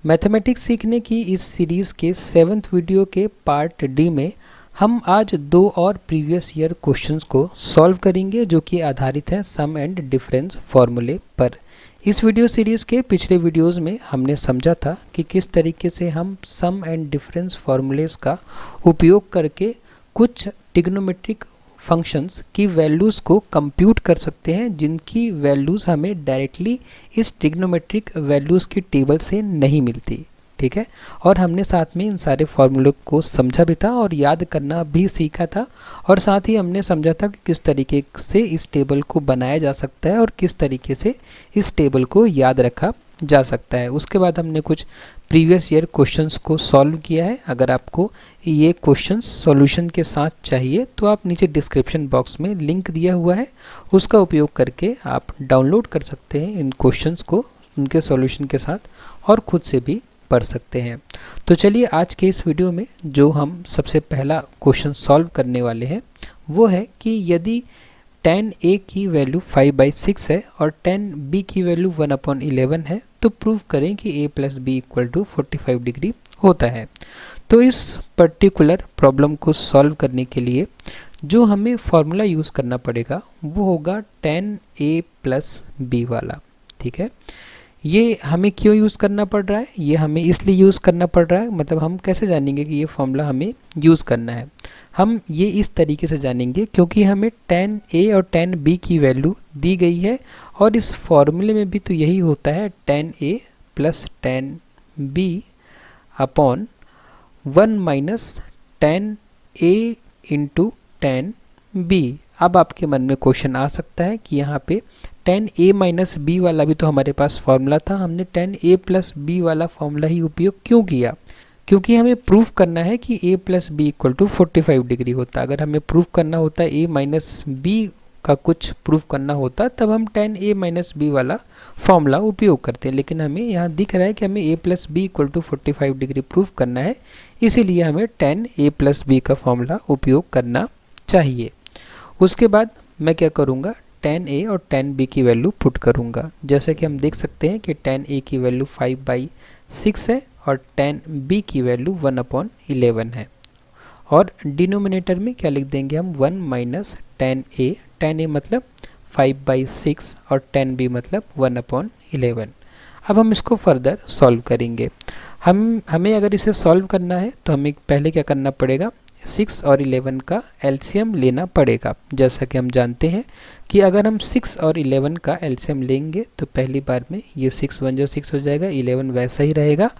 Mathematics सीखने की इस सीरीज़ के 7th वीडियो के पार्ट डी में हम आज दो और प्रीवियस ईयर क्वेश्चंस को सॉल्व करेंगे जो कि आधारित हैं सम एंड डिफरेंस फॉर्मूले पर। इस वीडियो सीरीज़ के पिछले वीडियोस में हमने समझा था कि किस तरीके से हम सम एंड डिफरेंस फॉर्मूलेस का उपयोग करके कुछ ट्रिग्नोमेट्रिक फंक्शंस की वैल्यूज़ को कंप्यूट कर सकते हैं जिनकी वैल्यूज़ हमें डायरेक्टली इस ट्रिग्नोमेट्रिक वैल्यूज़ की टेबल से नहीं मिलती। ठीक है, और हमने साथ में इन सारे फॉर्मूलों को समझा भी था और याद करना भी सीखा था, और साथ ही हमने समझा था कि किस तरीके से इस टेबल को बनाया जा सकता है और किस तरीके से इस टेबल को याद रखा जा सकता है। उसके बाद हमने कुछ प्रीवियस ईयर क्वेश्चंस को सॉल्व किया है। अगर आपको ये क्वेश्चंस सॉल्यूशन के साथ चाहिए तो आप नीचे डिस्क्रिप्शन बॉक्स में लिंक दिया हुआ है, उसका उपयोग करके आप डाउनलोड कर सकते हैं इन क्वेश्चंस को उनके सॉल्यूशन के साथ और ख़ुद से भी पढ़ सकते हैं। तो चलिए आज के इस वीडियो में जो हम सबसे पहला क्वेश्चन सॉल्व करने वाले हैं वो है कि यदि tan a की वैल्यू 5/6 है और tan b की वैल्यू 1/11 है तो प्रूव करें कि a + b = 45 डिग्री होता है। तो इस पर्टिकुलर प्रॉब्लम को सॉल्व करने के लिए जो हमें फॉर्मूला यूज़ करना पड़ेगा वो होगा tan a + b वाला। ठीक है, ये हमें क्यों यूज़ करना पड़ रहा है? ये हमें इसलिए यूज़ करना पड़ रहा है, मतलब हम कैसे जानेंगे कि ये फॉर्मूला हमें यूज़ करना है? हम ये इस तरीके से जानेंगे क्योंकि हमें tan a और tan b की वैल्यू दी गई है और इस फॉर्मूले में भी तो यही होता है, tan a + tan b upon 1 - tan a × tan b। अब आपके मन में क्वेश्चन आ सकता है कि यहाँ पे tan a - b वाला भी तो हमारे पास फॉर्मूला था, हमने tan a + b वाला फॉर्मूला ही उपयोग क्यों किया? क्योंकि हमें प्रूफ करना है कि a + b = 45 डिग्री होता। अगर हमें प्रूफ करना होता a - b का कुछ प्रूफ करना होता तब हम tan a - b वाला फॉर्मूला उपयोग करते हैं, लेकिन हमें यहाँ दिख रहा है कि हमें a + b = 45 डिग्री प्रूफ करना है, इसीलिए हमें tan a + b का फॉर्मूला उपयोग करना चाहिए। उसके बाद मैं क्या करूँगा, tan a और tan b की वैल्यू पुट करूँगा। जैसे कि हम देख सकते हैं कि tan a की वैल्यू 5/6 है और tan b की वैल्यू 1/11 है, और डिनोमिनेटर में क्या लिख देंगे हम, 1 - tan a। tan a मतलब 5/6 और tan b मतलब 1/11। अब हम इसको फर्दर सॉल्व करेंगे। हमें अगर इसे सॉल्व करना है तो हमें पहले क्या करना पड़ेगा, 6 और 11 का एलसीएम लेना पड़ेगा। जैसा कि हम जानते हैं कि अगर हम 6 और 11 का एलसीएम लेंगे तो पहली बार में ये 6 × 1 = 6 हो जाएगा, 11 वैसा ही रहेगा,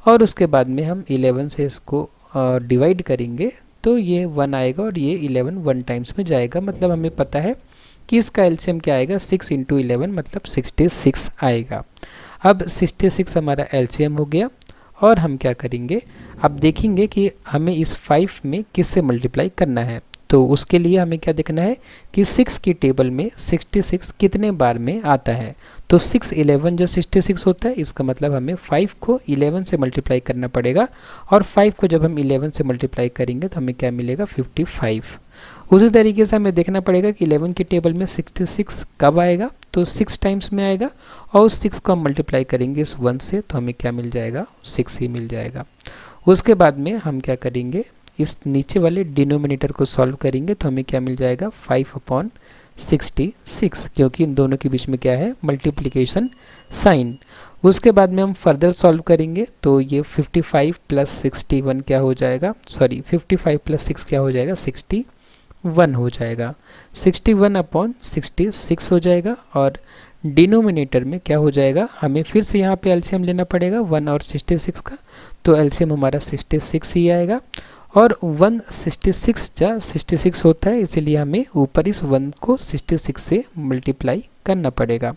और उसके बाद में हम 11 से इसको डिवाइड करेंगे तो ये 1 आएगा और ये 11 1 टाइम्स में जाएगा। मतलब हमें पता है कि इसका एलसीएम क्या आएगा, 6 × 11 मतलब 66 आएगा। अब 66 हमारा एलसीएम हो गया और हम क्या करेंगे, अब देखेंगे कि हमें इस 5 में किससे मल्टीप्लाई करना है। तो उसके लिए हमें क्या देखना है कि 6 की टेबल में 66 कितने बार में आता है। तो 6 11 जो 66 होता है, इसका मतलब हमें 5 को 11 से मल्टीप्लाई करना पड़ेगा, और 5 को जब हम 11 से मल्टीप्लाई करेंगे तो हमें क्या मिलेगा, 55। उसी तरीके से हमें देखना पड़ेगा कि 11 की टेबल में 66 कब आएगा, तो 6 टाइम्स में आएगा, और उस 6 को हम मल्टीप्लाई करेंगे इस 1 से तो हमें क्या मिल जाएगा, 6 ही मिल जाएगा। उसके बाद में हम क्या करेंगे, इस नीचे वाले डिनोमिनेटर को सॉल्व करेंगे तो हमें क्या मिल जाएगा, 5/66, क्योंकि इन दोनों के बीच में क्या है, मल्टीप्लिकेशन साइन। उसके बाद में हम फर्दर सॉल्व करेंगे तो ये 55 + 61 क्या हो जाएगा, 55 + 6 क्या हो जाएगा, 61 हो जाएगा। 61/66 हो जाएगा, और डिनोमिनेटर में क्या हो जाएगा, हमें फिर से यहाँ पे एलसीएम लेना पड़ेगा 1 और 66 का, तो एलसीएम हमारा 66 ही आएगा, और 1 66 होता है, इसीलिए हमें ऊपर इस 1 को 66 से मल्टीप्लाई करना पड़ेगा,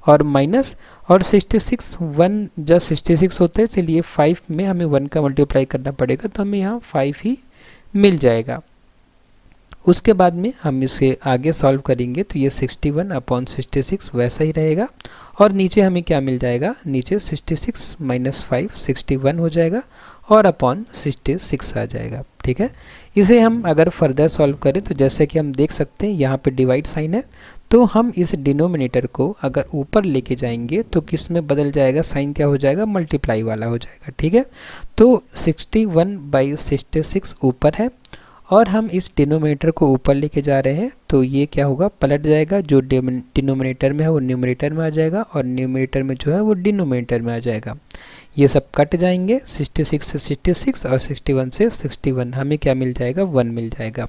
और माइनस और 66 1 जब 66 होता है, इसलिए 5 में हमें 1 का मल्टीप्लाई करना पड़ेगा, तो हमें यहाँ 5 ही मिल जाएगा। उसके बाद में हम इसे आगे सॉल्व करेंगे तो ये 61/66 वैसा ही रहेगा, और नीचे हमें क्या मिल जाएगा, नीचे 66 - 5 61 हो जाएगा, और अपॉन 66 आ जाएगा। ठीक है, इसे हम अगर फर्दर सॉल्व करें तो जैसे कि हम देख सकते हैं यहाँ पे डिवाइड साइन है, तो हम इस डिनोमिनेटर को अगर ऊपर लेके जाएंगे तो किस में बदल जाएगा, साइन क्या हो जाएगा, मल्टीप्लाई वाला हो जाएगा, ठीक है। तो 61/66 ऊपर है और हम इस डिनोमिनेटर को ऊपर लेके जा रहे हैं, तो ये क्या होगा, पलट जाएगा। जो डिनोमिनेटर में है वो न्यूमरेटर में आ जाएगा और न्यूमरेटर में जो है वो डिनोमिनेटर में आ जाएगा। ये सब कट जाएंगे, 66 से 66 और 61 से 61, हमें क्या मिल जाएगा, 1 मिल जाएगा।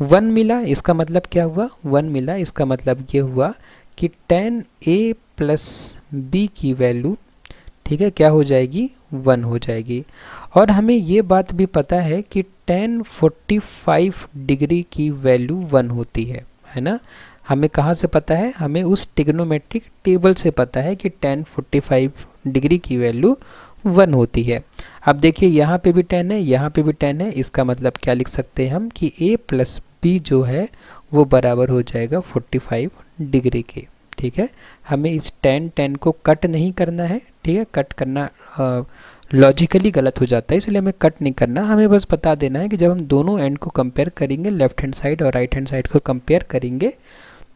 1 मिला, इसका मतलब क्या हुआ, 1 मिला, इसका मतलब ये हुआ कि tan a + b की वैल्यू, ठीक है, क्या हो जाएगी, 1 हो जाएगी। और हमें ये बात भी पता है कि tan 45 डिग्री की वैल्यू 1 होती है ना। हमें कहाँ से पता है, हमें उस ट्रिग्नोमेट्रिक टेबल से पता है कि tan 45 डिग्री की वैल्यू 1 होती है। अब देखिए यहाँ पे भी tan है, यहाँ पे भी tan है, इसका मतलब क्या लिख सकते हैं हम कि a + b जो है वो बराबर हो जाएगा 45 डिग्री के, ठीक है। हमें इस tan को कट नहीं करना है, ठीक है, कट करना लॉजिकली गलत हो जाता है, इसलिए हमें कट नहीं करना, हमें बस बता देना है कि जब हम दोनों एंड को कंपेयर करेंगे, लेफ्ट हैंड साइड और राइट हैंड साइड को कंपेयर करेंगे,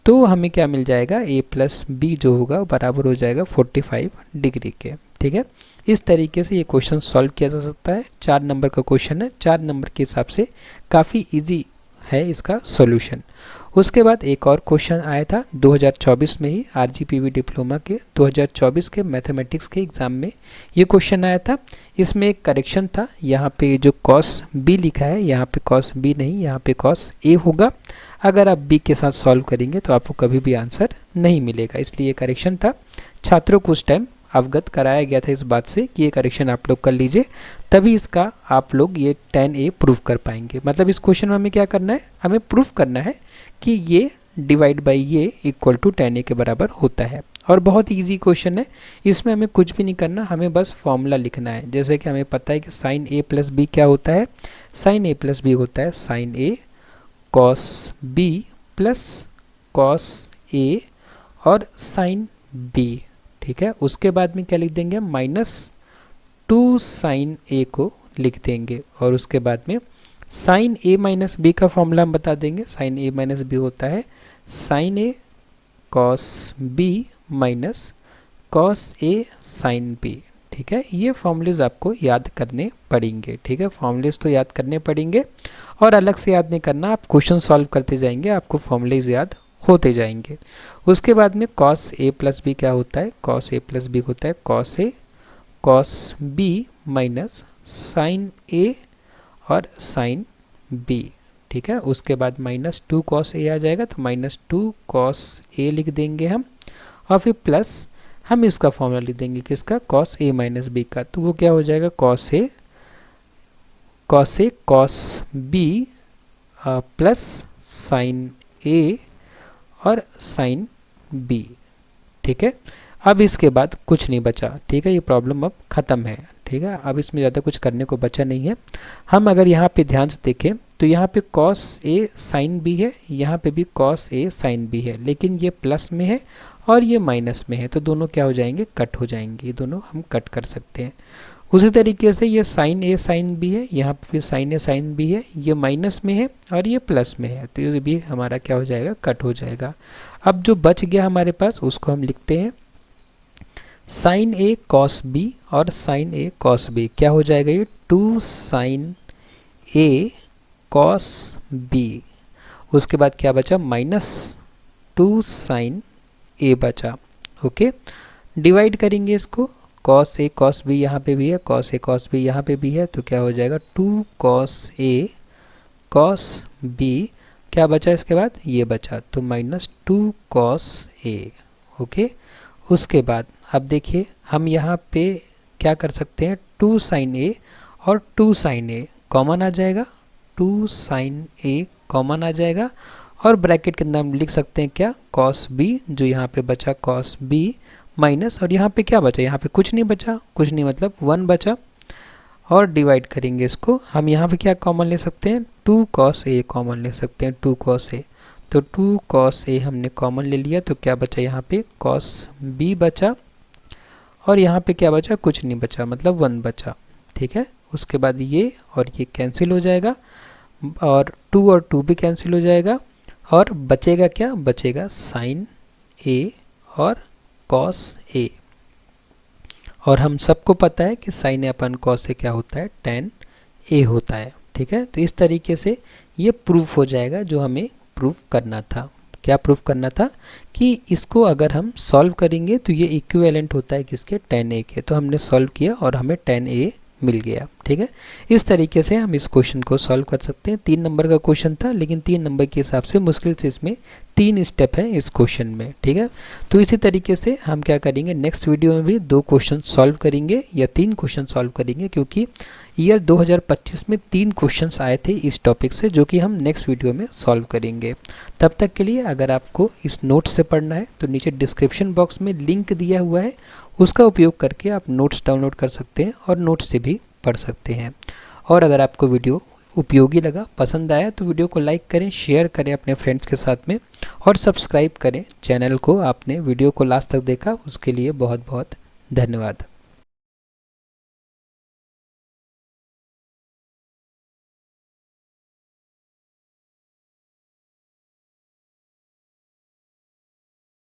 तो हमें क्या मिल जाएगा, a + b जो होगा बराबर हो जाएगा 45 डिग्री के, ठीक है। इस तरीके से ये क्वेश्चन सॉल्व किया जा सकता है। 4 नंबर का क्वेश्चन है, 4 नंबर के हिसाब से काफ़ी इजी है इसका सॉल्यूशन। उसके बाद एक और क्वेश्चन आया था 2024 में ही, RGPV डिप्लोमा के 2024 के मैथमेटिक्स के एग्ज़ाम में ये क्वेश्चन आया था। इसमें एक करेक्शन था, यहाँ पे जो cos b लिखा है, यहाँ पे cos b नहीं, यहाँ पे cos a होगा। अगर आप b के साथ सॉल्व करेंगे तो आपको कभी भी आंसर नहीं मिलेगा, इसलिए ये करेक्शन था। छात्रों को उस टाइम अवगत कराया गया था इस बात से कि ये करेक्शन आप लोग कर लीजिए, तभी इसका आप लोग ये tan a प्रूव कर पाएंगे। मतलब इस क्वेश्चन में हमें क्या करना है, हमें प्रूव करना है कि ये डिवाइड बाई ये इक्वल टू tan a के बराबर होता है। और बहुत इजी क्वेश्चन है, इसमें हमें कुछ भी नहीं करना, हमें बस फॉर्मूला लिखना है। जैसे कि हमें पता है कि sin a + b क्या होता है, sin a + b होता है sin a cos b + cos a और sin b, ठीक है। उसके बाद में क्या लिख देंगे, -2 sin a को लिख देंगे और उसके बाद में sin a - b का फॉर्मूला हम बता देंगे। sin a - b होता है sin a cos b - cos a sin b, ठीक है। ये फॉर्मूलेज आपको याद करने पड़ेंगे, ठीक है, फॉर्मूलेज तो याद करने पड़ेंगे और अलग से याद नहीं करना, आप क्वेश्चन सॉल्व करते जाएंगे, आपको फॉर्मूलेज याद होते जाएंगे। उसके बाद में cos a + b क्या होता है, cos a + b होता है cos a cos b - sin a और sin b, ठीक है। उसके बाद -2 cos a आ जाएगा, तो -2 cos a लिख देंगे हम और फिर प्लस हम इसका फॉर्मूला लिख देंगे किसका, cos a - b का, तो वो क्या हो जाएगा cos a cos b plus sin a और sin b, ठीक है। अब इसके बाद कुछ नहीं बचा, ठीक है, ये प्रॉब्लम अब ख़त्म है, ठीक है। अब इसमें ज़्यादा कुछ करने को बचा नहीं है। हम अगर यहाँ पे ध्यान से देखें तो यहाँ पे cos a sin b है, यहाँ पे भी cos a sin b है, लेकिन ये प्लस में है और ये माइनस में है, तो दोनों क्या हो जाएंगे, कट हो जाएंगे, ये दोनों हम कट कर सकते हैं। उसी तरीके से ये sin a sin b है, यहाँ पे फिर sin a sin b है, ये माइनस में है और ये प्लस में है, तो ये भी हमारा क्या हो जाएगा, कट हो जाएगा। अब जो बच गया हमारे पास उसको हम लिखते हैं sin a cos b और sin a cos b, क्या हो जाएगा, ये 2 sin a cos b। उसके बाद क्या बचा, -2 sin a बचा, ओके। डिवाइड करेंगे इसको, cos a cos b यहाँ पे भी है, cos a cos b यहाँ पे भी है, तो क्या हो जाएगा 2 cos a cos b, क्या बचा इसके बाद, ये बचा, तो -2 cos a, ओके। उसके बाद अब देखिए हम यहाँ पे क्या कर सकते हैं, 2 sin a और 2 sin a कॉमन आ जाएगा, 2 sin a कॉमन आ जाएगा और ब्रैकेट के अंदर हम लिख सकते हैं क्या, cos b, जो यहाँ पे बचा cos b माइनस, और यहाँ पे क्या बचा, यहाँ पे कुछ नहीं बचा, कुछ नहीं मतलब 1 बचा, और डिवाइड करेंगे इसको, हम यहाँ पे क्या कॉमन ले सकते हैं, 2 cos a कॉमन ले सकते हैं, 2 cos a, तो 2 cos a हमने कॉमन ले लिया, तो क्या बचा यहाँ पे cos b बचा और यहाँ पे क्या बचा, कुछ नहीं बचा, मतलब 1 बचा, ठीक है। उसके बाद ये और ये कैंसिल हो जाएगा और 2 भी कैंसिल हो जाएगा और बचेगा क्या, बचेगा साइन ए और कॉस ए। और हम सबको पता है कि sign A upon cos A क्या होता है, tan ए होता है। ठीक है, तो इस तरीके से ये प्रूफ हो जाएगा जो हमें प्रूफ करना था। क्या प्रूफ करना था कि इसको अगर हम सॉल्व करेंगे तो ये इक्विवेलेंट होता है किसके, tan ए के। तो हमने सॉल्व किया और हमें tan ए मिल गया। ठीक है, इस तरीके से हम इस क्वेश्चन को सॉल्व कर सकते हैं। 3 नंबर का क्वेश्चन था, लेकिन 3 नंबर के हिसाब से मुश्किल से इसमें 3 स्टेप है इस क्वेश्चन में। ठीक है, तो इसी तरीके से हम क्या करेंगे, नेक्स्ट वीडियो में भी 2 क्वेश्चन सॉल्व करेंगे या 3 क्वेश्चन सॉल्व करेंगे, क्योंकि ईयर 2025 में 3 क्वेश्चंस आए थे इस टॉपिक से, जो कि हम नेक्स्ट वीडियो में सॉल्व करेंगे। तब तक के लिए अगर आपको इस नोट्स से पढ़ना है तो नीचे डिस्क्रिप्शन बॉक्स में लिंक दिया हुआ है, उसका उपयोग करके आप नोट्स डाउनलोड कर सकते हैं और नोट्स से भी पढ़ सकते हैं। और अगर आपको वीडियो उपयोगी लगा, पसंद आया, तो वीडियो को लाइक करें, शेयर करें अपने फ्रेंड्स के साथ में और सब्सक्राइब करें चैनल को। आपने वीडियो को लास्ट तक देखा उसके लिए बहुत बहुत धन्यवाद।